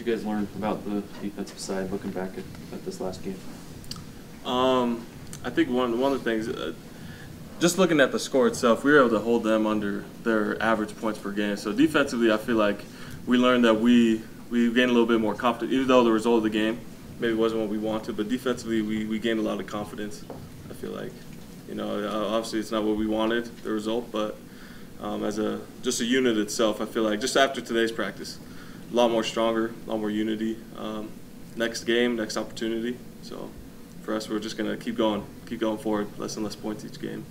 you guys learn about the defensive side looking back at this last game? I think one of the things, just looking at the score itself, we were able to hold them under their average points per game. So defensively, I feel like we learned that we gained a little bit more confidence, even though the result of the game maybe wasn't what we wanted. But defensively, we gained a lot of confidence. I feel like, obviously it's not what we wanted, the result, but as just a unit itself, I feel like just after today's practice, a lot more stronger, a lot more unity. Next game, next opportunity. So for us, we're just gonna keep going forward, less and less points each game.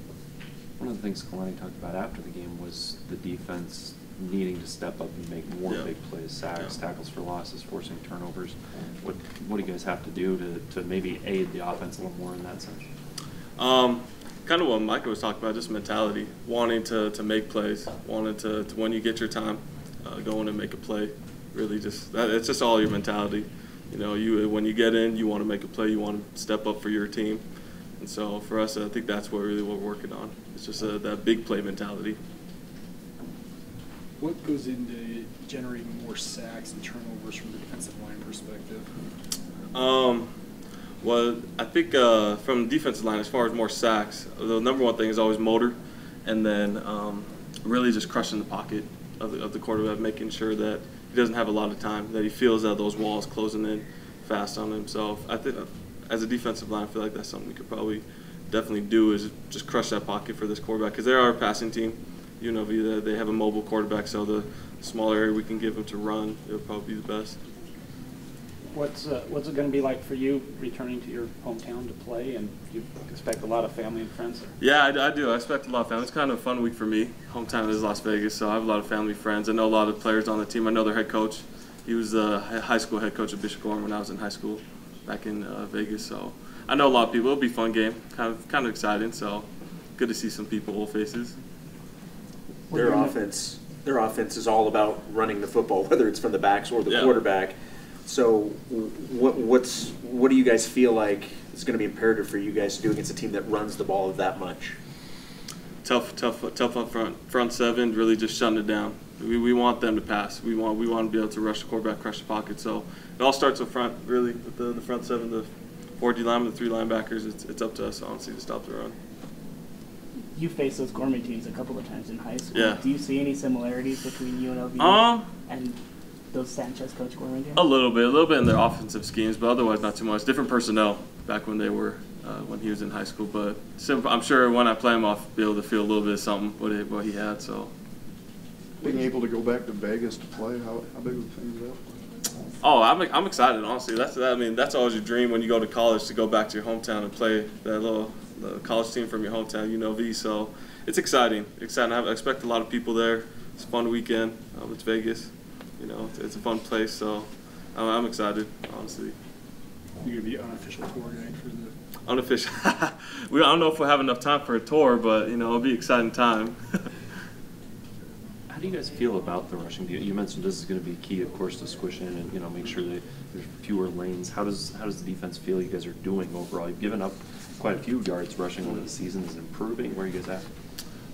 One of the things Kalani talked about after the game was the defense needing to step up and make more big plays, sacks, tackles for losses, forcing turnovers. What do you guys have to do to maybe aid the offense a little more in that sense? Kind of what Micah was talking about, just mentality, wanting to make plays, wanting to when you get your time, go in and make a play. Really, it's just all your mentality. When you get in, you want to make a play, you want to step up for your team, and so for us, I think that's what we're working on. It's just that big play mentality. What goes into generating more sacks and turnovers from the defensive line perspective? Well, I think from the defensive line, as far as more sacks, the number one thing is always motor, and then really just crushing the pocket of the quarterback, making sure that he doesn't have a lot of time, that he feels that those walls closing in fast on himself. I think as a defensive line, I feel like that's something we could probably definitely do, is just crush that pocket for this quarterback, because they are a passing team. UNLV, they have a mobile quarterback, so the smaller area we can give him to run, it would probably be the best. What's it going to be like for you returning to your hometown to play, and you expect a lot of family and friends there? Yeah, I do. I expect a lot of family. It's kind of a fun week for me. Hometown is Las Vegas, so I have a lot of family friends. I know a lot of players on the team. I know their head coach. He was the high school head coach at Bishop Gorman when I was in high school back in Vegas. So I know a lot of people. It'll be a fun game. Kind of exciting. So good to see some people, old faces. Their offense is all about running the football, whether it's from the backs or the quarterback. So what do you guys feel like is going to be imperative for you guys to do against a team that runs the ball that much? Tough up front seven, really just shutting it down. We want them to pass. We want to be able to rush the quarterback, crush the pocket. So it all starts up front, really, with the front seven, the 4 D linemen, the 3 linebackers. It's up to us, honestly, to stop the run. You faced those Gorman teams a couple of times in high school. Yeah. Do you see any similarities between UNLV and those Sanchez coach Gorman teams? A little bit in their offensive schemes, but otherwise not too much. Different personnel back when they were when he was in high school, but I'm sure when I play him, I'll be able to feel a little bit of something what he had. So being able to go back to Vegas to play, how big of a thing is that? Oh, I'm excited, honestly. That's always your dream when you go to college, to go back to your hometown and play the college team from your hometown, UNLV. So it's exciting. I expect a lot of people there. It's a fun weekend. It's Vegas. It's a fun place. So I'm excited, honestly. You're going to be unofficial tour guide for the... Unofficial. I don't know if we'll have enough time for a tour, but it'll be an exciting time. How do you guys feel about the rushing deal? You mentioned this is going to be key, of course, to squish in and make sure that there's fewer lanes. How does the defense feel you guys are doing overall? You've given up quite a few yards rushing over the season. Is it improving? Where are you guys at?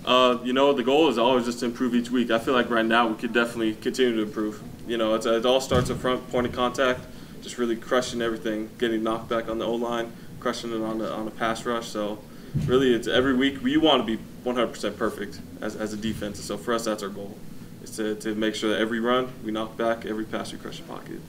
The goal is always just to improve each week. I feel like right now we could definitely continue to improve. It all starts up front, point of contact, just really crushing everything, getting knocked back on the O-line, crushing it on a pass rush. So really, it's every week we want to be 100% perfect as a defense. So for us, that's our goal, is to make sure that every run we knock back, every pass we crush the pocket.